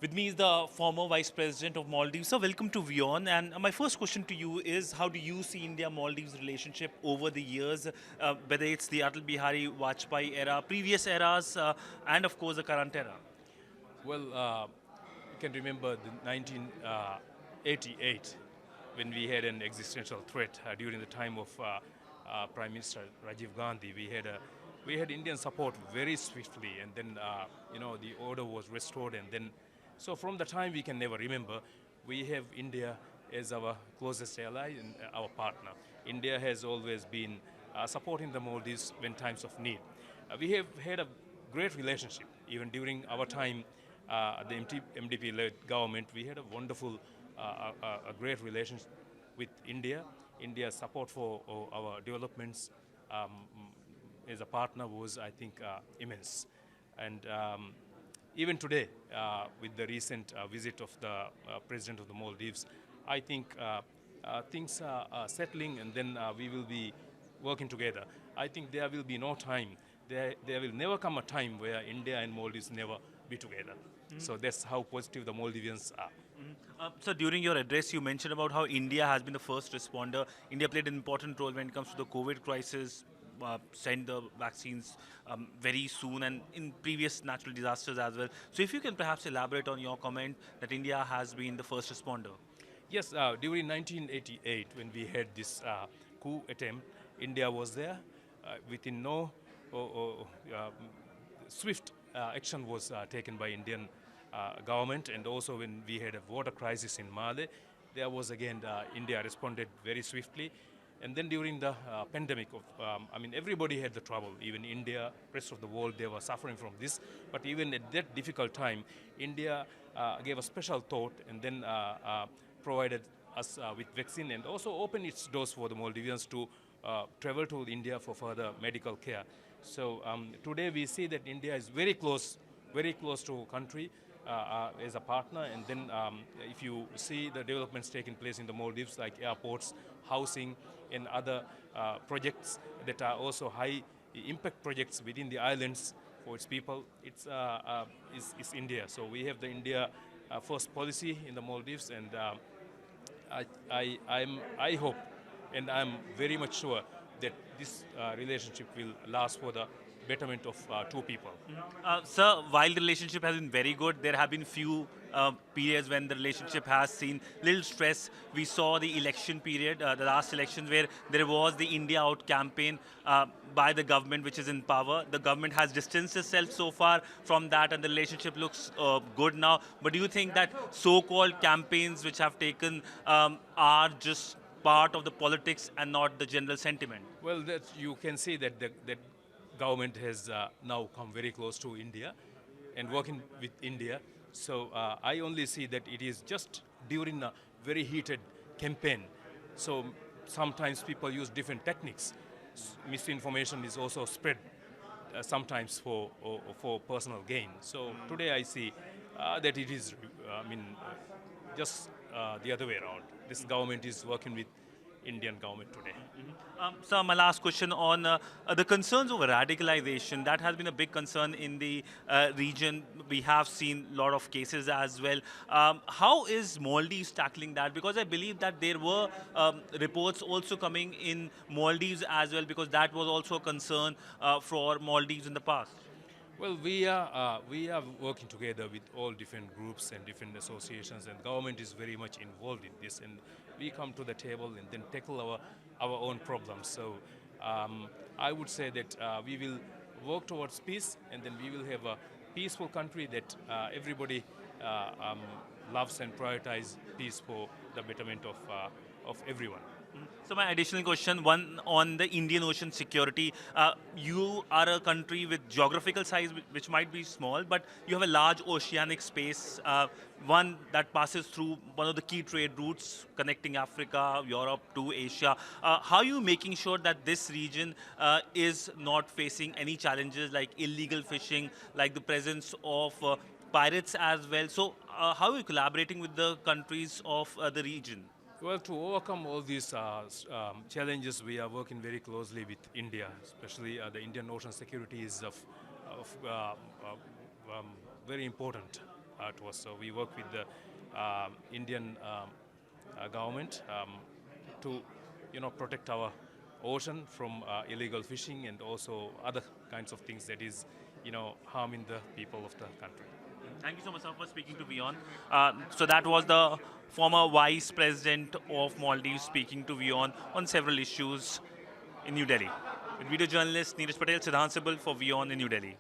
With me is the former Vice President of Maldives. So welcome to WION. And my first question to you is, how do you see India-Maldives relationship over the years, whether it's the Atal Bihari Vajpayee era, previous eras, and of course the current era? Well, you can remember the 1988 when we had an existential threat during the time of Prime Minister Rajiv Gandhi. We had Indian support very swiftly, and then the order was restored, and then so from the time we can never remember, we have India as our closest ally and our partner. India has always been supporting the Maldives when times of need. We have had a great relationship even during our time the MDP-led government. We had a wonderful, a great relationship with India. India's support for our developments as a partner was, I think, immense. And even today, with the recent visit of the President of the Maldives, I think things are settling, and then we will be working together. I think there will be no time. There will never come a time where India and Maldives never be together. So that's how positive the Maldivians are. So during your address, you mentioned about how India has been the first responder. India played an important role when it comes to the COVID crisis, sent the vaccines very soon, and in previous natural disasters as well. So if you can perhaps elaborate on your comment that India has been the first responder. Yes, during 1988, when we had this coup attempt, India was there. Within no swift action was taken by Indian government, and also when we had a water crisis in Male, there was again India responded very swiftly. And then during the pandemic of, everybody had the trouble. Even India, rest of the world, they were suffering from this. But even at that difficult time, India gave a special thought, and then provided us with vaccine, and also opened its doors for the Maldivians to travel to India for further medical care. So today we see that India is very close to country as a partner. And then if you see the developments taking place in the Maldives, like airports, housing, and other projects that are also high impact projects within the islands for its people, it's India. So we have the India first policy in the Maldives, and I hope, and I'm very much sure that this relationship will last for the betterment of two people. Sir, while the relationship has been very good, there have been few periods when the relationship has seen little stress. We saw the election period, the last elections, where there was the India Out campaign by the government, which is in power. The government has distanced itself so far from that, and the relationship looks good now. But do you think that so-called campaigns which have taken are just part of the politics and not the general sentiment? Well, that you can see that that government has now come very close to India and working with India. So I only see that it is just during a very heated campaign. So sometimes people use different techniques. Misinformation is also spread sometimes for personal gain. So today I see that it is, just the other way around. This government is working with Indian government today. So my last question on the concerns over radicalization. That has been a big concern in the region. We have seen a lot of cases as well. How is Maldives tackling that? Because I believe that there were reports also coming in Maldives as well, because that was also a concern for Maldives in the past. Well, we are working together with all different groups and different associations, and government is very much involved in this. And we come to the table and then tackle our own problems. So I would say that we will work towards peace, and then we will have a peaceful country that everybody loves, and prioritize peace for the betterment of everyone. So my additional question, one on the Indian Ocean security. You are a country with geographical size which might be small, but you have a large oceanic space, one that passes through one of the key trade routes connecting Africa, Europe to Asia. How are you making sure that this region is not facing any challenges like illegal fishing, like the presence of pirates as well? So how are you collaborating with the countries of the region? Well, to overcome all these challenges, we are working very closely with India, especially the Indian Ocean security is of very important to us. So we work with the Indian government to protect our ocean from illegal fishing and also other kinds of things that is harming the people of the country. Thank you so much, sir, for speaking to WION. So that was the former Vice President of Maldives speaking to WION on several issues in New Delhi. With video journalist Neeraj Patel, Siddhanth Sibal for WION in New Delhi.